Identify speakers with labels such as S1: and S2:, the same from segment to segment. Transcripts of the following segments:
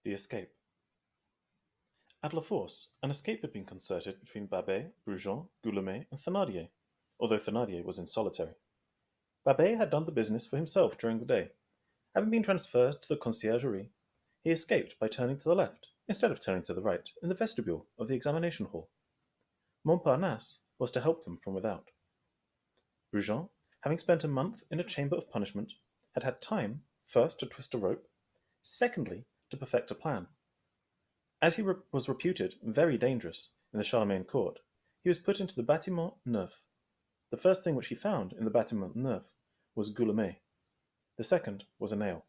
S1: The escape. At La Force, an escape had been concerted between Babet, Brujon, Guillaumet, and Thénardier, although Thénardier was in solitary. Babet had done the business for himself during the day. Having been transferred to the conciergerie, he escaped by turning to the left, instead of turning to the right, in the vestibule of the examination hall. Montparnasse was to help them from without. Brujon, having spent a month in a chamber of punishment, had had time, first to twist a rope, secondly to perfect a plan. As he was reputed very dangerous in the Charlemagne court, he was put into the Bâtiment Neuf. The first thing which he found in the Bâtiment Neuf was Guillaumet. The second was a nail.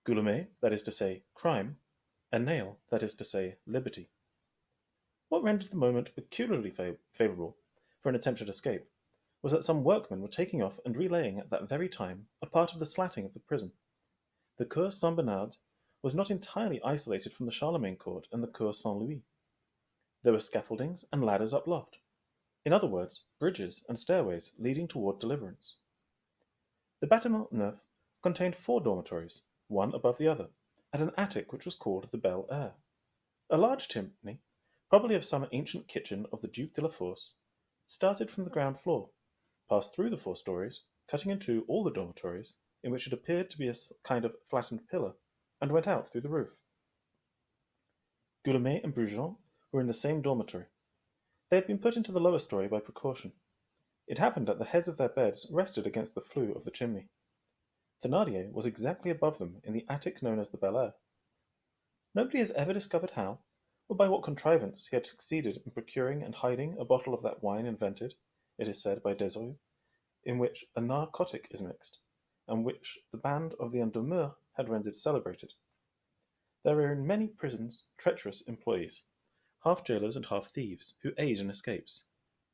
S1: Guillaumet, that is to say, crime; a nail, that is to say, liberty. What rendered the moment peculiarly favourable for an attempted escape was that some workmen were taking off and relaying at that very time a part of the slatting of the prison. The Cour Saint-Bernard was not entirely isolated from the Charlemagne court and the Cour Saint-Louis. There were scaffoldings and ladders up loft. In other words, bridges and stairways leading toward deliverance. The Bâtiment Neuf contained 4 dormitories, one above the other, and an attic which was called the Bel Air. A large chimney, probably of some ancient kitchen of the Duc de la Force, started from the ground floor, passed through the 4 stories, cutting in two all the dormitories, in which it appeared to be a kind of flattened pillar, and went out through the roof. Guillaumet and Brujon were in the same dormitory. They had been put into the lower story by precaution. It happened that the heads of their beds rested against the flue of the chimney. Thénardier was exactly above them in the attic known as the Bel Air. Nobody has ever discovered how, or by what contrivance he had succeeded in procuring and hiding a bottle of that wine invented, it is said, by Desrues, in which a narcotic is mixed, and which the band of the Endormeurs had rendered celebrated. There are in many prisons treacherous employees, half jailers and half thieves, who aid in escapes,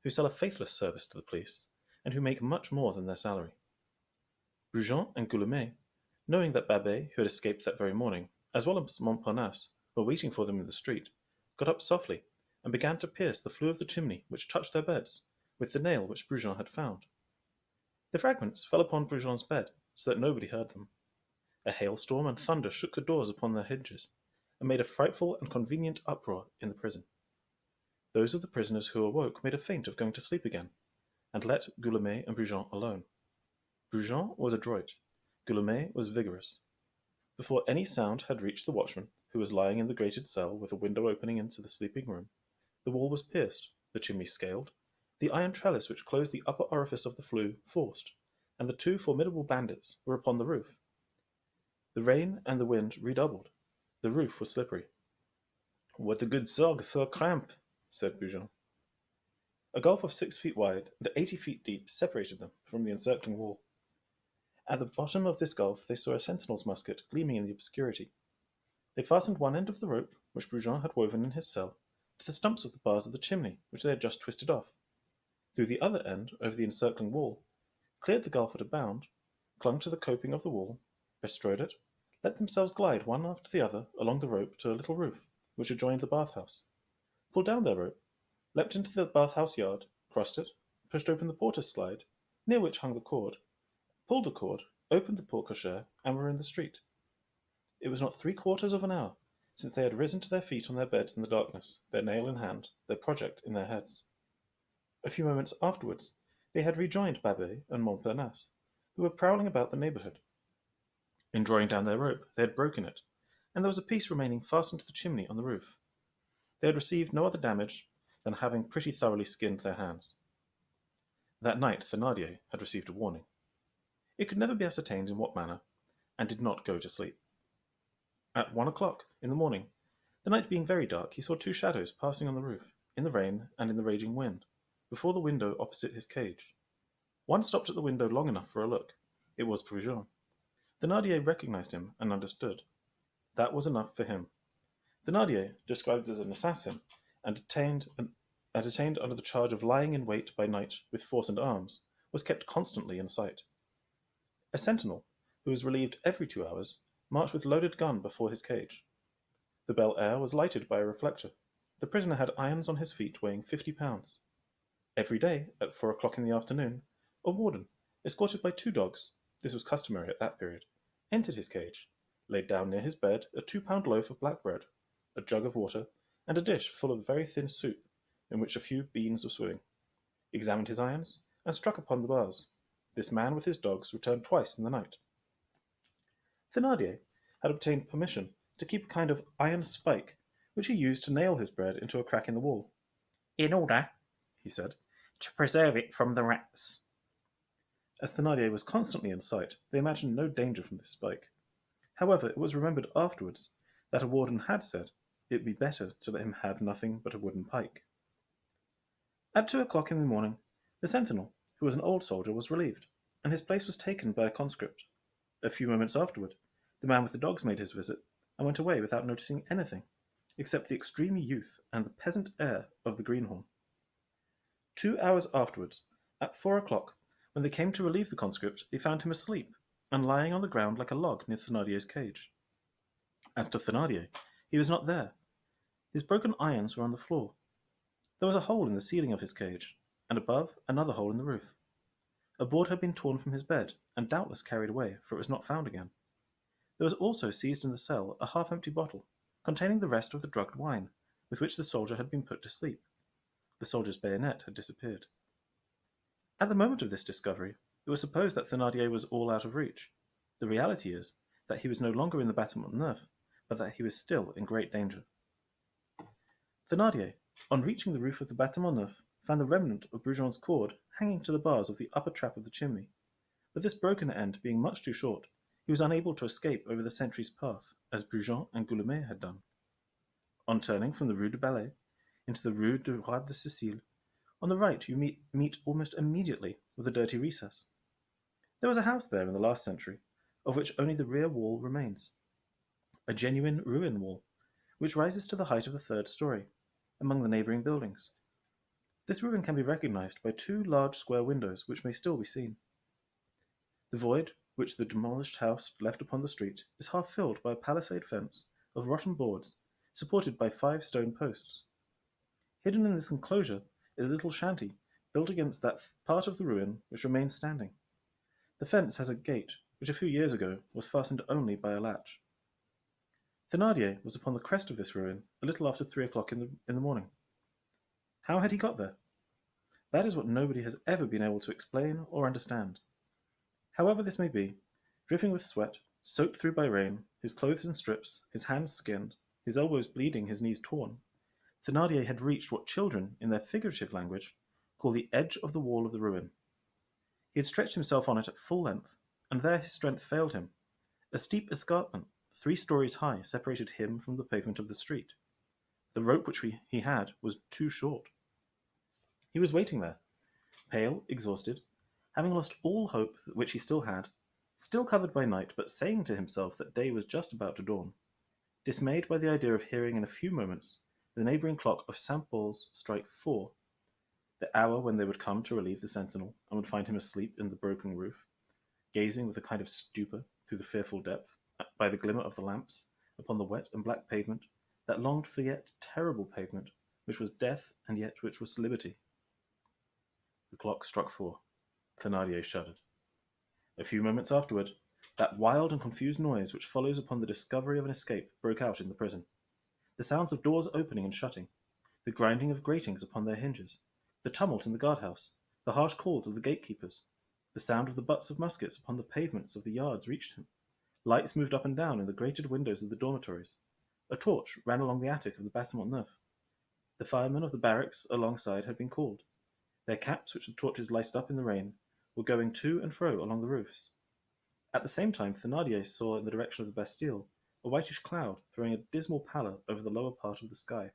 S1: who sell a faithless service to the police, and who make much more than their salary. Brujon and Guillaumet, knowing that Babet, who had escaped that very morning, as well as Montparnasse, were waiting for them in the street, got up softly, and began to pierce the flue of the chimney which touched their beds, with the nail which Brujon had found. The fragments fell upon Brujon's bed, so that nobody heard them. A hailstorm and thunder shook the doors upon their hinges, and made a frightful and convenient uproar in the prison. Those of the prisoners who awoke made a feint of going to sleep again, and let Guillaumet and Brujon alone. Brujon was adroit, Guillaumet was vigorous. Before any sound had reached the watchman, who was lying in the grated cell with a window opening into the sleeping room, the wall was pierced, the chimney scaled, the iron trellis which closed the upper orifice of the flue forced, and the 2 formidable bandits were upon the roof. The rain and the wind redoubled. The roof was slippery. "What a good sog for a cramp," said Brujon. A gulf of 6 feet wide and 80 feet deep separated them from the encircling wall. At the bottom of this gulf they saw a sentinel's musket gleaming in the obscurity. They fastened one end of the rope, which Brujon had woven in his cell, to the stumps of the bars of the chimney, which they had just twisted off. Threw the other end over the encircling wall, cleared the gulf at a bound, clung to the coping of the wall, bestrode it, let themselves glide one after the other along the rope to a little roof, which adjoined the bathhouse, pulled down their rope, leapt into the bathhouse yard, crossed it, pushed open the porter's slide, near which hung the cord, pulled the cord, opened the porte cochere, and were in the street. It was not 3/4 of an hour since they had risen to their feet on their beds in the darkness, their nail in hand, their project in their heads. A few moments afterwards they had rejoined Babet and Montparnasse, who were prowling about the neighbourhood. In drawing down their rope they had broken it, and there was a piece remaining fastened to the chimney on the roof. They had received no other damage than having pretty thoroughly skinned their hands. That night Thénardier had received a warning. It could never be ascertained in what manner, and did not go to sleep. At 1 o'clock in the morning, the night being very dark, he saw 2 shadows passing on the roof, in the rain and in the raging wind, before the window opposite his cage. One stopped at the window long enough for a look. It was Brujon. Thénardier recognized him and understood. That was enough for him. Thénardier, described as an assassin, and detained under the charge of lying in wait by night with force and arms, was kept constantly in sight. A sentinel, who was relieved every 2 hours, marched with loaded gun before his cage. The Bel Air was lighted by a reflector. The prisoner had irons on his feet weighing 50 pounds. Every day, at 4 o'clock in the afternoon, a warden, escorted by 2 dogs, this was customary at that period, entered his cage, laid down near his bed a 2-pound loaf of black bread, a jug of water, and a dish full of very thin soup in which a few beans were swimming, examined his irons, and struck upon the bars. This man with his dogs returned twice in the night. Thénardier had obtained permission to keep a kind of iron spike, which he used to nail his bread into a crack in the wall, "in order," he said, "to preserve it from the rats." As Thénardier was constantly in sight, they imagined no danger from this spike. However, it was remembered afterwards that a warden had said it would be better to let him have nothing but a wooden pike. At 2 o'clock in the morning, the sentinel, who was an old soldier, was relieved, and his place was taken by a conscript. A few moments afterward, the man with the dogs made his visit, and went away without noticing anything, except the extreme youth and the peasant air of the greenhorn. 2 hours afterwards, at 4 o'clock, when they came to relieve the conscript, they found him asleep, and lying on the ground like a log near Thénardier's cage. As to Thénardier, he was not there. His broken irons were on the floor. There was a hole in the ceiling of his cage, and above another hole in the roof. A board had been torn from his bed, and doubtless carried away, for it was not found again. There was also seized in the cell a half-empty bottle, containing the rest of the drugged wine, with which the soldier had been put to sleep. The soldier's bayonet had disappeared. At the moment of this discovery, it was supposed that Thénardier was all out of reach. The reality is that he was no longer in the Bâtiment Neuf, but that he was still in great danger. Thénardier, on reaching the roof of the Bâtiment Neuf, found the remnant of Brujon's cord hanging to the bars of the upper trap of the chimney. But this broken end being much too short, he was unable to escape over the sentry's path, as Brujon and Guillaumet had done. On turning from the Rue du Ballet into the Rue du Roi de Sicile, on the right you meet almost immediately with a dirty recess. There was a house there in the last century, of which only the rear wall remains, a genuine ruin wall, which rises to the height of the third story, among the neighbouring buildings. This ruin can be recognized by 2 large square windows which may still be seen. The void which the demolished house left upon the street is half filled by a palisade fence of rotten boards supported by 5 stone posts. Hidden in this enclosure is a little shanty built against that part of the ruin which remains standing. The fence has a gate which a few years ago was fastened only by a latch. Thénardier was upon the crest of this ruin a little after 3 o'clock in the morning. How had he got there? That is what nobody has ever been able to explain or understand. However this may be, dripping with sweat, soaked through by rain, his clothes in strips, his hands skinned, his elbows bleeding, his knees torn, Thénardier had reached what children, in their figurative language, call the edge of the wall of the ruin. He had stretched himself on it at full length, and there his strength failed him. A steep escarpment, 3 stories high, separated him from the pavement of the street. The rope which he had was too short. He was waiting there, pale, exhausted, having lost all hope which he still had, still covered by night, but saying to himself that day was just about to dawn, dismayed by the idea of hearing in a few moments the neighbouring clock of St. Paul's strike 4, the hour when they would come to relieve the sentinel and would find him asleep in the broken roof, gazing with a kind of stupor through the fearful depth, by the glimmer of the lamps, upon the wet and black pavement, that longed for yet terrible pavement, which was death and yet which was liberty. The clock struck 4. Thénardier shuddered. A few moments afterward, that wild and confused noise which follows upon the discovery of an escape broke out in the prison. The sounds of doors opening and shutting, the grinding of gratings upon their hinges, the tumult in the guardhouse, the harsh calls of the gatekeepers, the sound of the butts of muskets upon the pavements of the yards reached him. Lights moved up and down in the grated windows of the dormitories. A torch ran along the attic of the Bâtiment Neuf. The firemen of the barracks alongside had been called. Their caps, which the torches lighted up in the rain, were going to and fro along the roofs. At the same time, Thénardier saw in the direction of the Bastille a whitish cloud throwing a dismal pallor over the lower part of the sky.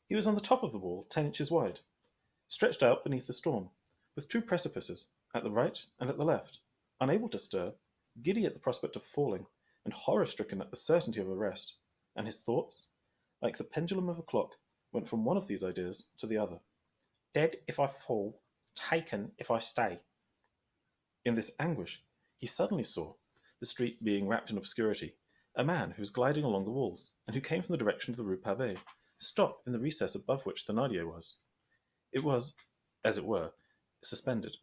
S1: He was on the top of the wall, 10 inches wide, stretched out beneath the storm, with 2 precipices, at the right and at the left, unable to stir, giddy at the prospect of falling, and horror-stricken at the certainty of arrest, and his thoughts, like the pendulum of a clock, went from one of these ideas to the other. Dead if I fall, taken if I stay. In this anguish, he suddenly saw, the street being wrapped in obscurity, a man who was gliding along the walls, and who came from the direction of the Rue Pavée, stop in the recess above which Thénardier was. It was, as it were, suspended.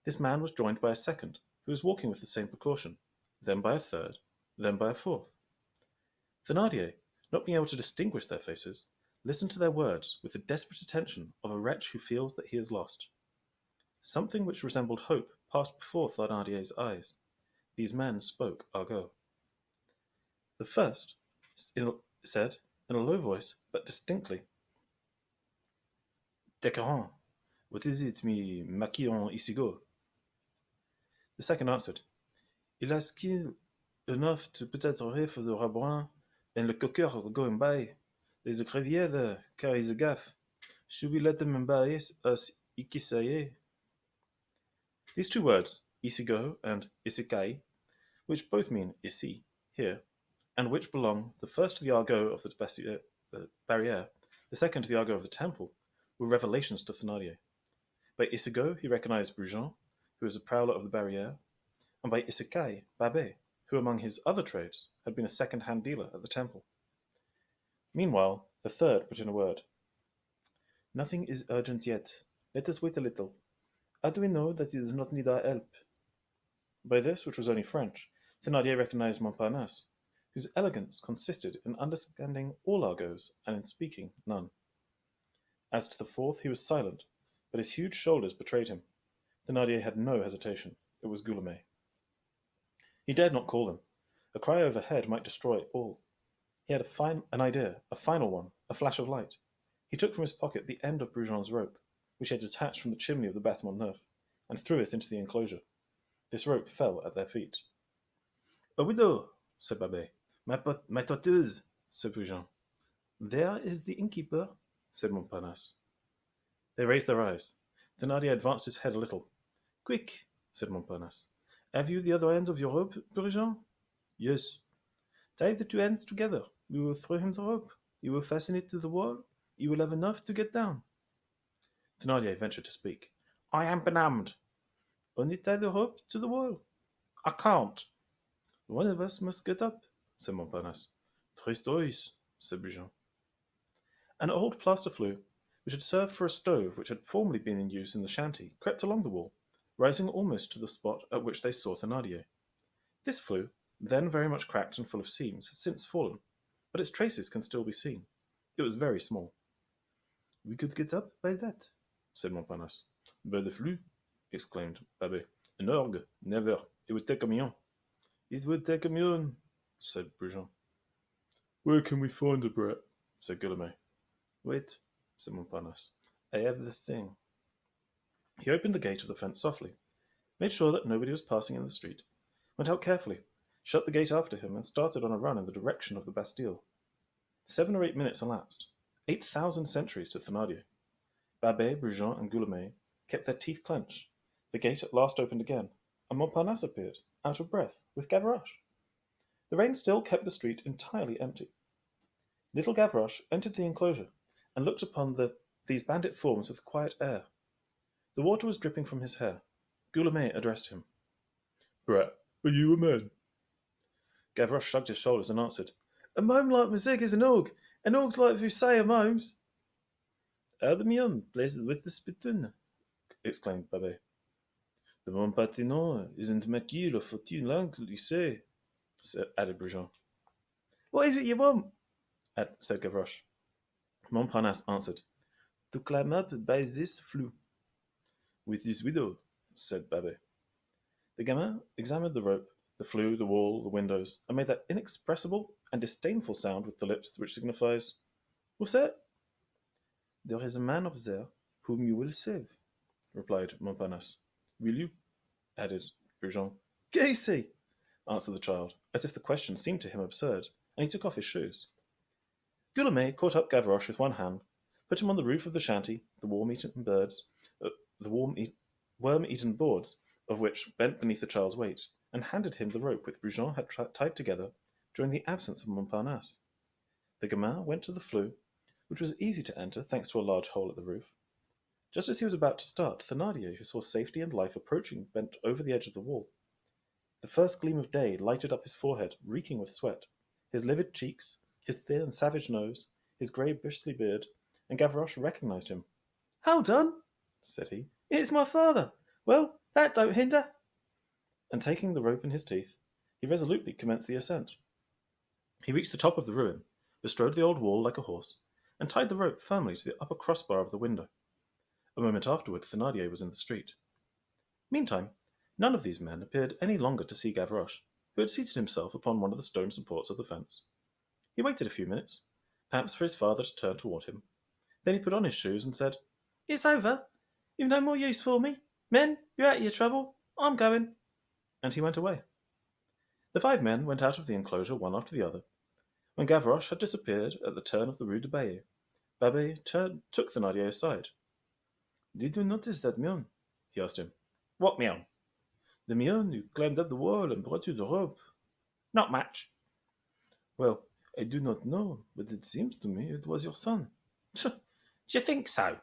S1: This man was joined by a second, who was walking with the same precaution. then by a third, then by a fourth. Thénardier, not being able to distinguish their faces, listened to their words with the desperate attention of a wretch who feels that he is lost. Something which resembled hope passed before Thénardier's eyes. These men spoke argot. The first said, in a low voice, but distinctly, Décaron, what is it, me maquillon isigo? The second answered, Il a skill enough to peut-être for the rabouin and le coqueur going by. There's a crevier there, car he's a gaff. Should we let them embarrass us ikisaye? These two words, isigo and isikai, which both mean isi, here, and which belong the first to the argot of the barrière, the second to the argot of the temple, were revelations to Thénardier. By isigo he recognized Brujon, who was a prowler of the barrière, and by isikai, Babet, who among his other trades had been a second-hand dealer at the temple. Meanwhile, the third put in a word. Nothing is urgent yet. Let us wait a little. How do we know that he does not need our help? By this, which was only French, Thénardier recognized Montparnasse, whose elegance consisted in understanding all argots and in speaking none. As to the fourth, he was silent, but his huge shoulders betrayed him. Thénardier had no hesitation. It was Guillaume. He dared not call him. A cry overhead might destroy all. He had an idea, a final one, a flash of light. He took from his pocket the end of Brujon's rope, which he had detached from the chimney of the Bâtiment Neuf, and threw it into the enclosure. This rope fell at their feet. A widow, said Babet. My tortoise, said Brujon. There is the innkeeper, said Montparnasse. They raised their eyes. Thénardier advanced his head a little. Quick, said Montparnasse. Have you the other end of your rope, Brujon? Yes. Tie the two ends together. We will throw him the rope. He will fasten it to the wall. He will have enough to get down. Thénardier ventured to speak. I am benumbed. Only tie the rope to the wall. I can't. One of us must get up, said Montparnasse. Tres dois, said Brujon. An old plaster flue, which had served for a stove which had formerly been in use in the shanty, crept along the wall, rising almost to the spot at which they saw Thénardier. This flue, then very much cracked and full of seams, has since fallen, but its traces can still be seen. It was very small. We could get up by that, said Montparnasse. By the flue, exclaimed Babet. An orgue, never. It would take a million. It would take a million, said Brujon. Where can we find a brat? Said Guillaume. Wait, said Montparnasse. I have the thing. He opened the gate of the fence softly, made sure that nobody was passing in the street, went out carefully, shut the gate after him, and started on a run in the direction of the Bastille. 7 or 8 minutes elapsed. 8,000 centuries to Thénardier. Babet, Brujon, and Guillaume kept their teeth clenched. The gate at last opened again, and Montparnasse appeared, out of breath, with Gavroche. The rain still kept the street entirely empty. Little Gavroche entered the enclosure, and looked upon these bandit forms with a quiet air. The water was dripping from his hair. Guillaume addressed him. Brat, are you a man? Gavroche shrugged his shoulders and answered, A mome like music is an orgue, and orgues like vous say a momes. How the mion plays with the spittoon, exclaimed Babet. The Montpartinon isn't maquille or faut-il you say, added Brujon. What is it you want? Said Gavroche. Montparnasse answered, To climb up by this flue. With this widow, said Babet. The gamin examined the rope, the flue, the wall, the windows, and made that inexpressible and disdainful sound with the lips which signifies, What's that? There is a man up there whom you will save, replied Montparnasse. Will you? Added Brujon. Casey, answered the child, as if the question seemed to him absurd, and he took off his shoes. Guillaume caught up Gavroche with one hand, put him on the roof of the shanty, the worm-eaten boards of which bent beneath the child's weight, and handed him the rope which Brujon had tied together during the absence of Montparnasse. The gamin went to the flue, which was easy to enter thanks to a large hole at the roof. Just as he was about to start, Thénardier, who saw safety and life approaching, bent over the edge of the wall. The first gleam of day lighted up his forehead, reeking with sweat, his livid cheeks, his thin and savage nose, his grey bristly beard, and Gavroche recognized him. Hold on, said he. It's my father. Well, that don't hinder. And taking the rope in his teeth, He resolutely commenced the ascent. He reached the top of the ruin, bestrode the old wall like a horse, and tied the rope firmly to the upper crossbar of the window. A moment afterward, Thénardier was in the street. Meantime, none of these men appeared any longer to see Gavroche, who had seated himself upon one of the stone supports of the fence. He waited a few minutes, perhaps for his father to turn toward him. Then he put on his shoes and said, "It's over. You've no more use for me. Men, you're out of your trouble. I'm going." And he went away. The five men went out of the enclosure one after the other. When Gavroche had disappeared at the turn of the Rue de Bayeux, Babet took Thénardier aside. "Did you notice that mion?" he asked him. "What mion?" "The mion who climbed up the wall and brought you the rope." "Not much." "Well, I do not know, but it seems to me it was your son." "Do you think so?"